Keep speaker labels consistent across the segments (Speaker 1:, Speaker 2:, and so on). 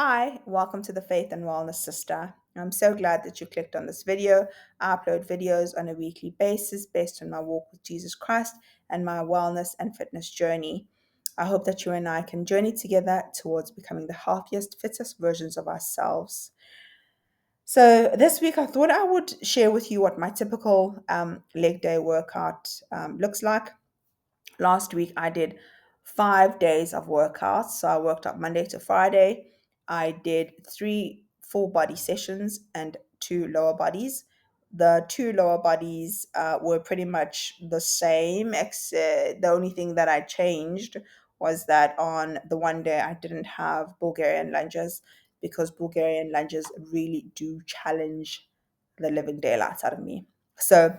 Speaker 1: Hi, welcome to the Faith and Wellness Sister. I'm so glad that you clicked on this video. I upload videos on a weekly basis based on my walk with Jesus Christ and my wellness and fitness journey. I hope that you and I can journey together towards becoming the healthiest, fittest versions of ourselves. So, this week I thought I would share with you what my typical leg day workout looks like. Last week I did 5 days of workouts. So I worked out Monday to Friday. I did three full body sessions and two lower bodies. The two lower bodies were pretty much the same. The only thing that I changed was that on the one day I didn't have Bulgarian lunges because Bulgarian lunges really do challenge the living daylights out of me. So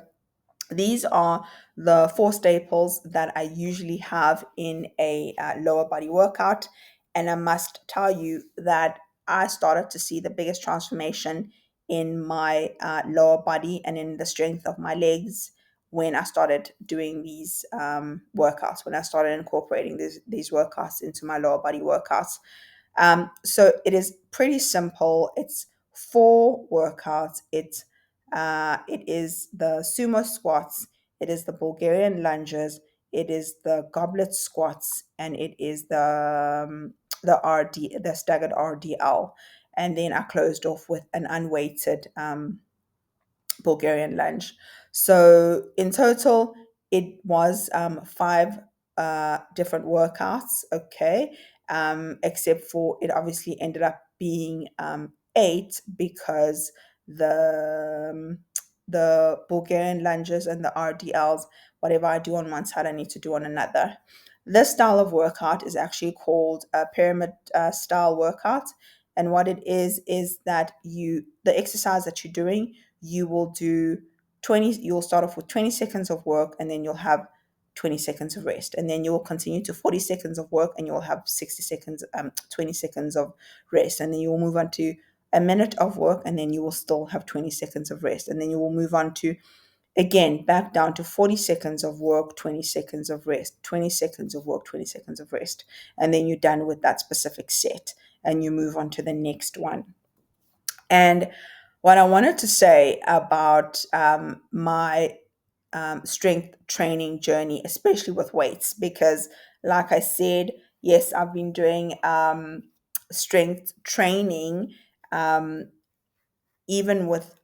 Speaker 1: these are the four staples that I usually have in a lower body workout. And I must tell you that I started to see the biggest transformation in my lower body and in the strength of my legs when I started doing these workouts, when I started incorporating these workouts into my lower body workouts. So it is pretty simple. It's four workouts. It is the sumo squats, it is the Bulgarian lunges, it is the goblet squats, and it is the staggered RDL. And then I closed off with an unweighted Bulgarian lunge. So in total, it was five different workouts, okay, except for it obviously ended up being eight because the um, the Bulgarian lunges and the RDLs, whatever I do on one side, I need to do on another. This style of workout is actually called a pyramid style workout. And what it is that the exercise that you're doing, you will do 20, you'll start off with 20 seconds of work and then you'll have 20 seconds of rest. And then you will continue to 40 seconds of work and you'll have 60 seconds, 20 seconds of rest. And then you will move on to a minute of work and then you will still have 20 seconds of rest. And then you will move on to, again, back down to 40 seconds of work, 20 seconds of rest, 20 seconds of work, 20 seconds of rest. And then you're done with that specific set and you move on to the next one. And what I wanted to say about my strength training journey, especially with weights, because, like I said, yes, I've been doing strength training, um, even with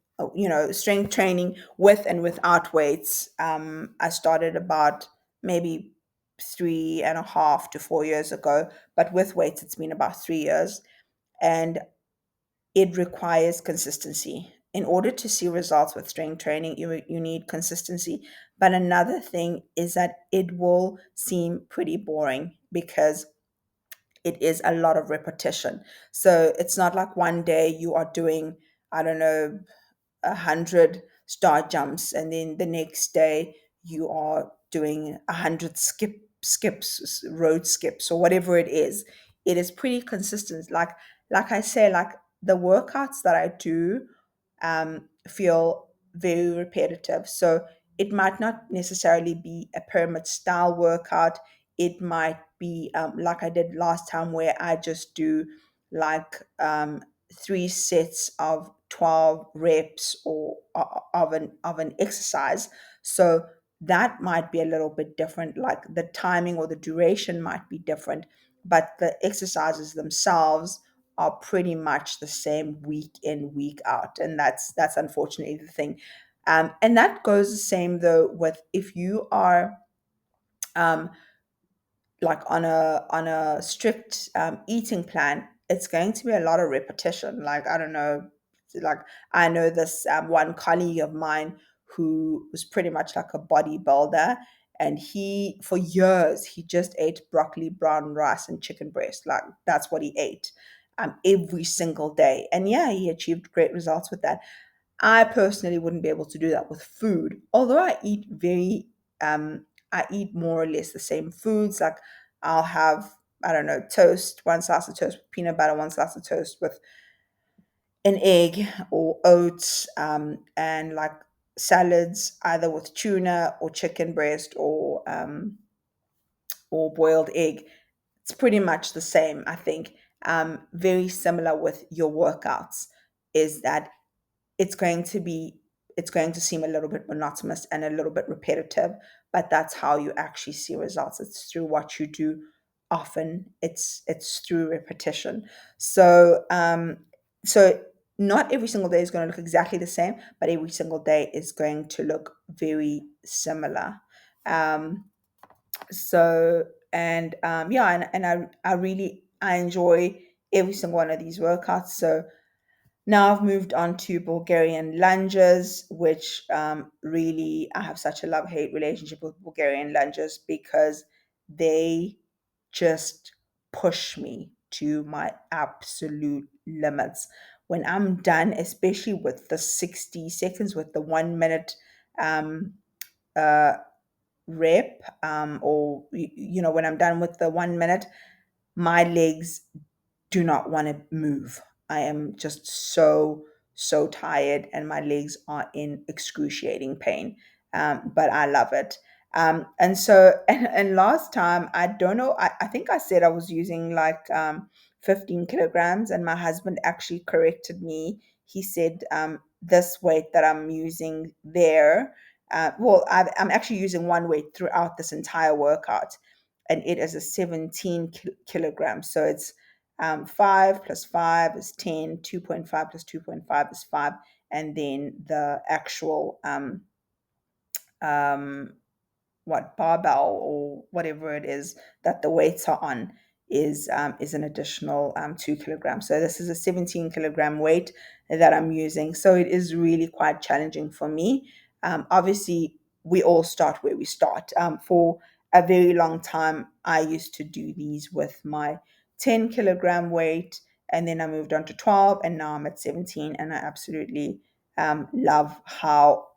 Speaker 1: strength training with and without weights. I started about maybe 3.5 to 4 years ago, but with weights, it's been about 3 years. And it requires consistency. In order to see results with strength training, you need consistency. But another thing is that it will seem pretty boring because it is a lot of repetition. So it's not like one day you are doing, I don't know, 100 star jumps, and then the next day you are doing 100 skips, road skips, or whatever it is. It is pretty consistent. Like I say, like the workouts that I do feel very repetitive. So it might not necessarily be a pyramid style workout. It might be like I did last time, where I just do like three sets of 12 reps or of an exercise. So that might be a little bit different. Like the timing or the duration might be different, but the exercises themselves are pretty much the same week in, week out. And that's unfortunately the thing. And that goes the same though with if you are um, like on a strict eating plan. It's going to be a lot of repetition. Like I don't know, like I know this one colleague of mine who was pretty much like a bodybuilder, and he for years he just ate broccoli, brown rice, and chicken breast. Like that's what he ate every single day, and yeah, he achieved great results with that. I personally wouldn't be able to do that with food. Although I eat more or less the same foods. Like I'll have, I don't know, toast, one slice of toast with peanut butter, one slice of toast with an egg or oats, and like salads, either with tuna or chicken breast or boiled egg. It's pretty much the same, I think. very similar with your workouts, is that it's going to be it's going to seem a little bit monotonous and a little bit repetitive, but that's how you actually see results. It's through what you do often. It's through repetition. So not every single day is going to look exactly the same, but every single day is going to look very similar. um so yeah, and I really I enjoy every single one of these workouts. So now I've moved on to Bulgarian lunges, which really I have such a love hate relationship with Bulgarian lunges because they just push me to my absolute limits. When I'm done, especially with the 60 seconds, with the 1 minute um, uh, rep, or when I'm done with the 1 minute, my legs do not want to move. I am just so tired, and my legs are in excruciating pain. But I love it. And so, and last time, I don't know, I think I said I was using like 15 kilograms, and my husband actually corrected me. He said, this weight that I'm using there, I'm actually using one weight throughout this entire workout, and it is a 17 kilograms. So it's 5 plus 5 is 10, 2.5 plus 2.5 is 5, and then the actual um, what barbell or whatever it is that the weights are on is an additional 2 kilograms. So this is a 17 kilogram weight that I'm using. So it is really quite challenging for me. Obviously, we all start where we start. For a very long time, I used to do these with my 10 kilogram weight, and then I moved on to 12, and now I'm at 17, and I absolutely love how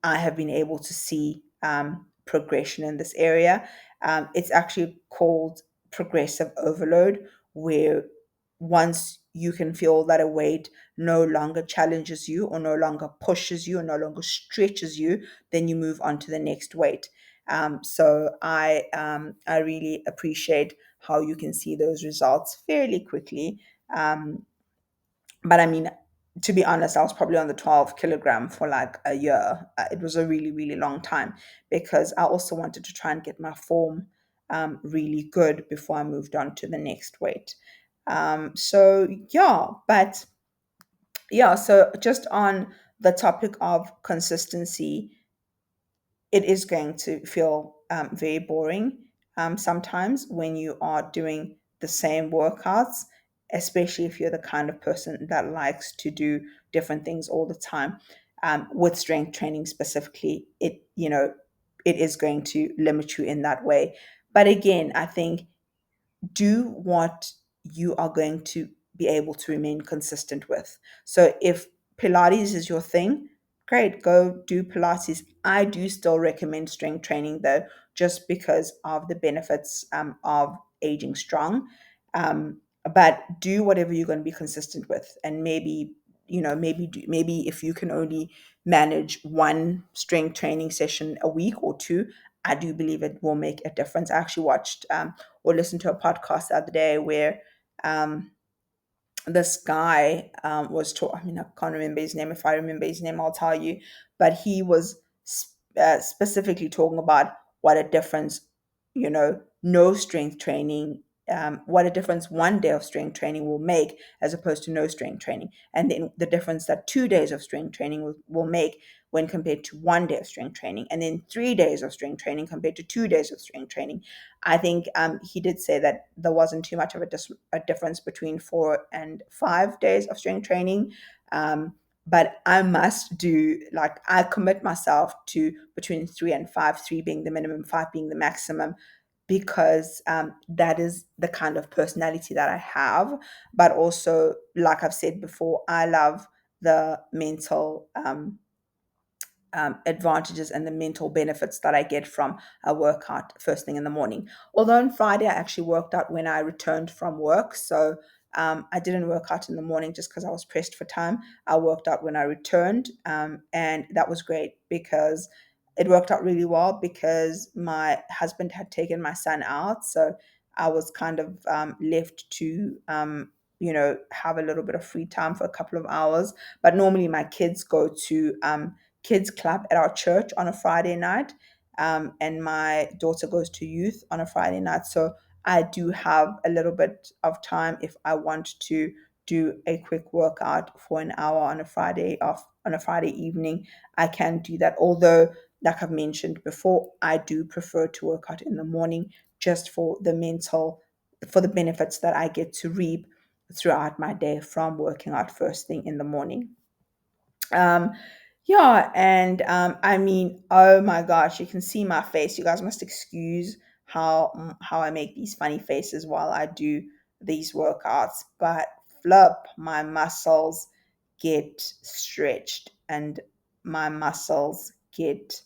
Speaker 1: I have been able to see progression in this area. It's actually called progressive overload, where once you can feel that a weight no longer challenges you, or no longer pushes you, or no longer stretches you, then you move on to the next weight. So I really appreciate how you can see those results fairly quickly. Um, but I mean, to be honest, I was probably on the 12 kilogram for like a year. It was a really, really long time because I also wanted to try and get my form really good before I moved on to the next weight. So yeah, but yeah, so just on the topic of consistency, it is going to feel very boring sometimes when you are doing the same workouts, especially if you're the kind of person that likes to do different things all the time. With strength training specifically, it is going to limit you in that way. But again, I think do what you are going to be able to remain consistent with. So if Pilates is your thing, great, go do Pilates. I do still recommend strength training though, just because of the benefits of aging strong. Um, but do whatever you're going to be consistent with, and maybe if you can only manage one strength training session a week or two, I do believe it will make a difference. I actually watched or listened to a podcast the other day where um, this guy was taught. I mean, I can't remember his name. If I remember his name, I'll tell you. But he was specifically talking about what a difference, no strength training, what a difference 1 day of strength training will make as opposed to no strength training. And then the difference that 2 days of strength training will make when compared to 1 day of strength training. And then 3 days of strength training compared to 2 days of strength training. I think he did say that there wasn't too much of a difference between 4 and 5 days of strength training. Um, but I must do, like, I commit myself to between 3 and 5, three being the minimum, five being the maximum, because that is the kind of personality that I have. But also, like I've said before, I love the mental advantages and the mental benefits that I get from a workout first thing in the morning. Although on Friday, I actually worked out when I returned from work. So I didn't work out in the morning just because I was pressed for time. I worked out when I returned. And that was great because it worked out really well because my husband had taken my son out. So I was kind of left to have a little bit of free time for a couple of hours. But normally my kids go to kids club at our church on a Friday night, and my daughter goes to youth on a Friday night. So I do have a little bit of time if I want to do a quick workout for an hour on a Friday off on a Friday evening. I can do that. Although, like I've mentioned before, I do prefer to work out in the morning just for the benefits that I get to reap throughout my day from working out first thing in the morning. Um, yeah, and I mean, oh my gosh, you can see my face. You guys must excuse how I make these funny faces while I do these workouts, but flip, my muscles get stretched and my muscles get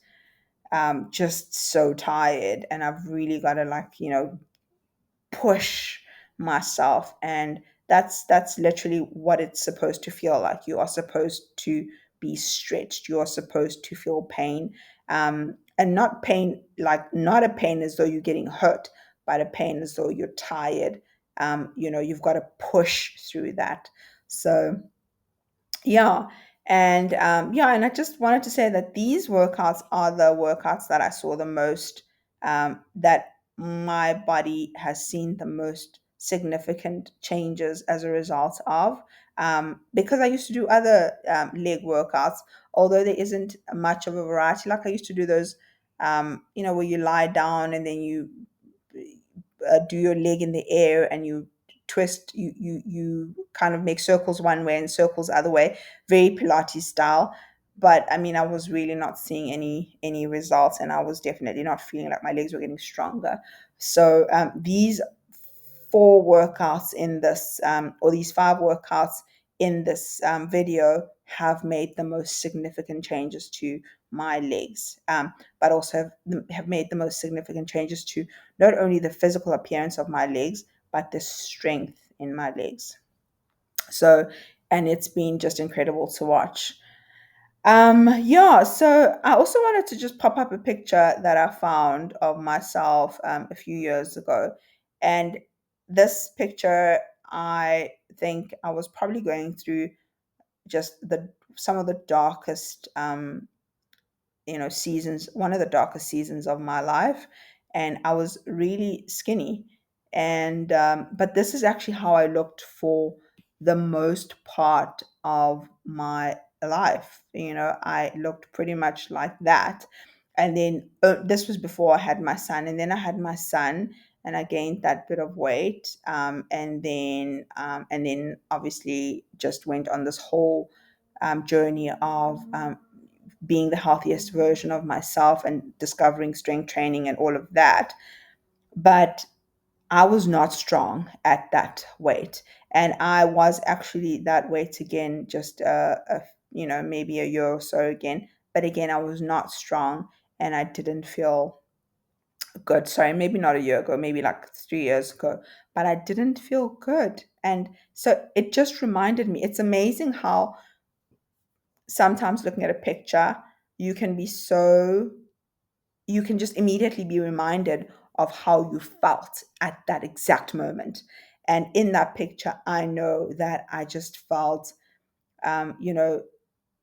Speaker 1: just so tired, and I've really got to, like, push myself. And that's literally what it's supposed to feel like. You are supposed to be stretched, you are supposed to feel pain, and not pain, like not a pain as though you're getting hurt, but a pain as though you're tired. You've got to push through that. So yeah. And I just wanted to say that these workouts are the workouts that I saw the most, that my body has seen the most significant changes as a result of. Because I used to do other leg workouts, although there isn't much of a variety. Like I used to do those, where you lie down and then you do your leg in the air and you twist, you kind of make circles one way and circles the other way, very Pilates style. But I mean, I was really not seeing any results, and I was definitely not feeling like my legs were getting stronger. So these four workouts in this, or these five workouts in this video, have made the most significant changes to my legs, but also have made the most significant changes to not only the physical appearance of my legs, but the strength in my legs. So, and it's been just incredible to watch. Yeah, so I also wanted to just pop up a picture that I found of myself a few years ago. And this picture, I think I was probably going through just the some of the darkest seasons, one of the darkest seasons of my life, and I was really skinny. And but this is actually how I looked for the most part of my life. I looked pretty much like that. And then this was before I had my son, and then I had my son, and I gained that bit of weight, and then obviously just went on this whole journey of being the healthiest version of myself and discovering strength training and all of that. But I was not strong at that weight. And I was actually that weight again, just maybe a year or so again. But again, I was not strong and I didn't feel good. Sorry, maybe not a year ago, maybe like 3 years ago, but I didn't feel good. And so it just reminded me, it's amazing how sometimes looking at a picture, you can be so you can just immediately be reminded of how you felt at that exact moment. And in that picture, I know that I just felt, um, you know,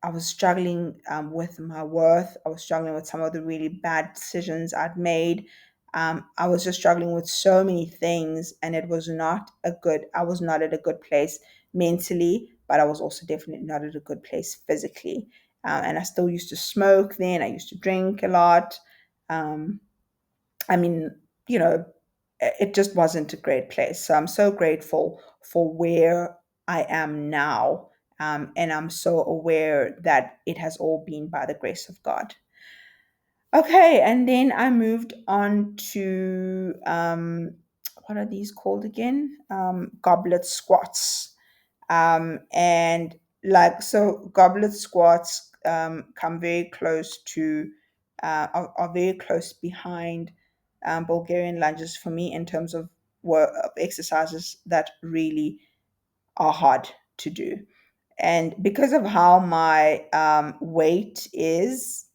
Speaker 1: I was struggling with my worth. I was struggling with some of the really bad decisions I'd made. I was just struggling with so many things, and I was not at a good place mentally, but I was also definitely not at a good place physically. And I still used to smoke then, I used to drink a lot. Um, I mean, you know, it just wasn't a great place. So I'm so grateful for where I am now. And I'm so aware that it has all been by the grace of God. Okay, and then I moved on to what are these called again? Goblet squats. And like, so goblet squats come very close to are very close behind Bulgarian lunges for me in terms of work of exercises that really are hard to do. And because of how my weight is,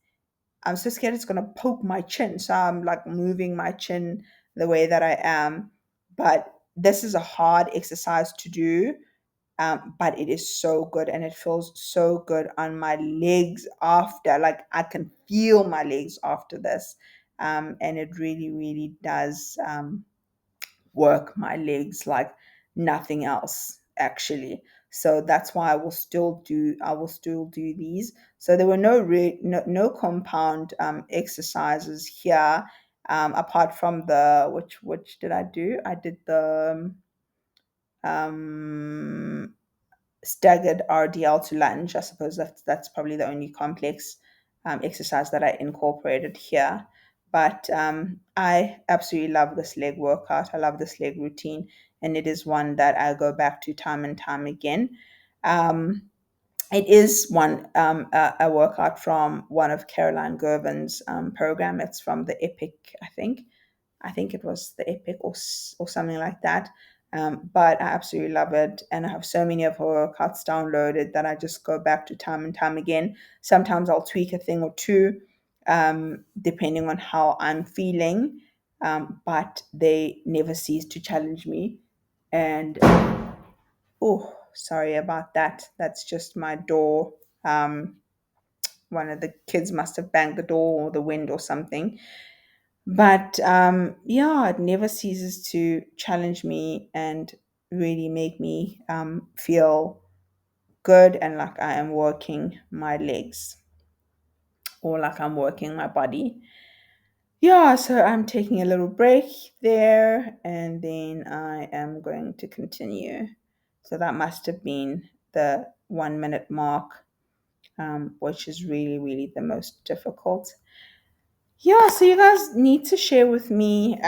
Speaker 1: I'm so scared it's gonna poke my chin. So I'm like moving my chin the way that I am. But this is a hard exercise to do, but it is so good and it feels so good on my legs after. Like I can feel my legs after this, and it really, really does work my legs like nothing else actually. So that's why I will still do these. So there were no compound exercises here, apart from the which did I do? I did the um staggered RDL to lunge. I suppose that's probably the only complex exercise that I incorporated here. But I absolutely love this leg workout. I love this leg routine, and it is one that I go back to time and time again. Um, it is a workout from one of Caroline Gervin's program. It's from the Epic, I think. I think it was the Epic or something like that. But I absolutely love it, and I have so many of her workouts downloaded that I just go back to time and time again. Sometimes I'll tweak a thing or two, depending on how I'm feeling, but they never cease to challenge me. And oh, sorry about that. That's just my door. Um, One of the kids must have banged the door or the wind or something. But yeah, it never ceases to challenge me and really make me feel good and like I am working my legs or like I'm working my body. Yeah, so I'm taking a little break there and then I am going to continue. So that must have been the 1 minute mark, which is really, really the most difficult. Yeah, so you guys need to share with me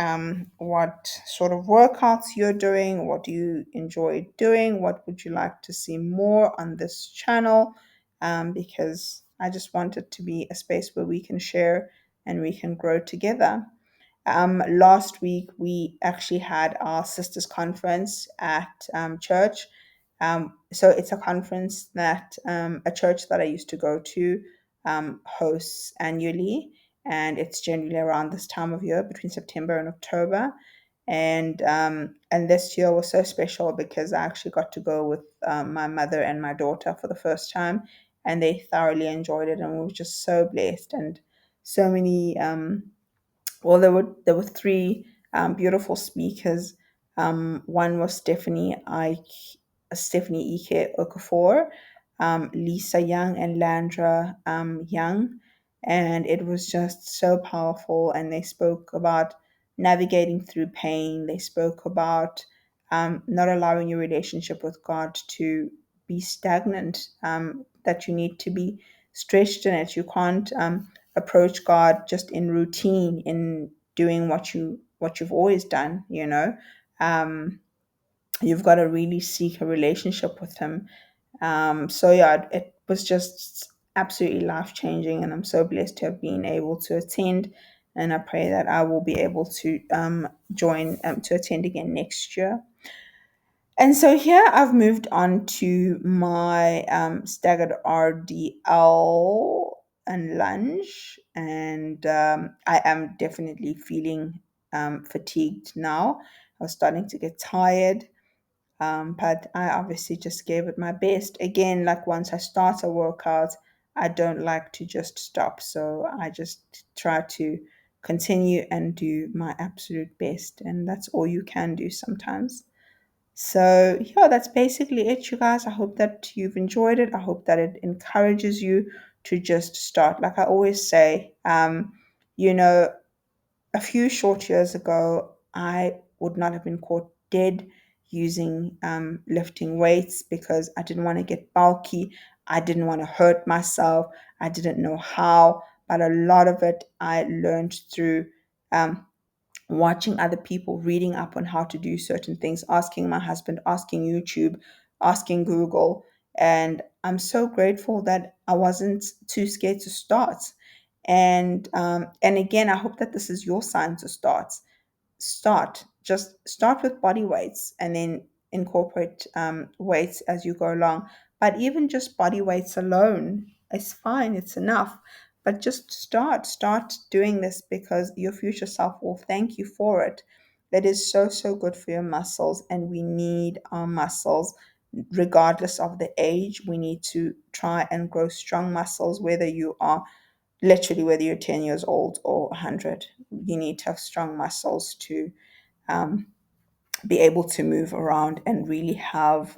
Speaker 1: what sort of workouts you're doing, what do you enjoy doing, what would you like to see more on this channel, because I just want it to be a space where we can share and we can grow together. Last week, we actually had our sisters conference at church. So it's a conference that a church that I used to go to hosts annually, and it's generally around this time of year, between September and October. And this year was so special because I actually got to go with my mother and my daughter for the first time, and they thoroughly enjoyed it, and we were just so blessed and so many well, there were three beautiful speakers. One was Stephanie Ike Okafor, Lisa Young, and Landra Young, and it was just so powerful. And they spoke about navigating through pain. They spoke about not allowing your relationship with God to be stagnant. That you need to be stretched in it. You can't approach God just in routine, in doing what you've always done. You've got to really seek a relationship with Him. So yeah, it was just absolutely life changing, and I'm so blessed to have been able to attend. And I pray that I will be able to join to attend again next year. And so here I've moved on to my staggered RDL and lunge, and I am definitely feeling fatigued now. I was starting to get tired, but I obviously just gave it my best. Again, like once I start a workout, I don't like to just stop, so I just try to continue and do my absolute best, and that's all you can do sometimes. So, yeah, that's basically it, you guys. I hope that you've enjoyed it. I hope that it encourages you to just start. Like I always say, you know, a few short years ago, I would not have been caught dead using lifting weights because I didn't want to get bulky. I didn't want to hurt myself. I didn't know how. But a lot of it I learned through um, watching other people, reading up on how to do certain things, asking my husband, asking YouTube, asking Google. And I'm so grateful that I wasn't too scared to start. And again, I hope that this is your sign to start with body weights and then incorporate weights as you go along. But even just body weights alone is fine, it's enough. But just start doing this because your future self will thank you for it. That is so, so good for your muscles. And we need our muscles, regardless of the age. We need to try and grow strong muscles, whether you are literally, whether you're 10 years old or 100. You need to have strong muscles to um, be able to move around and really have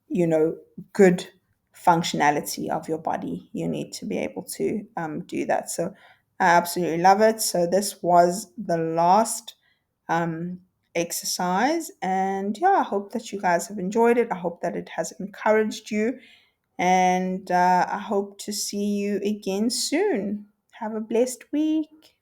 Speaker 1: you know, good functionality of your body. You need to be able to do that. So I absolutely love it. So this was the last um, exercise. And yeah, I hope that you guys have enjoyed it. I hope that it has encouraged you. And I hope to see you again soon. Have a blessed week.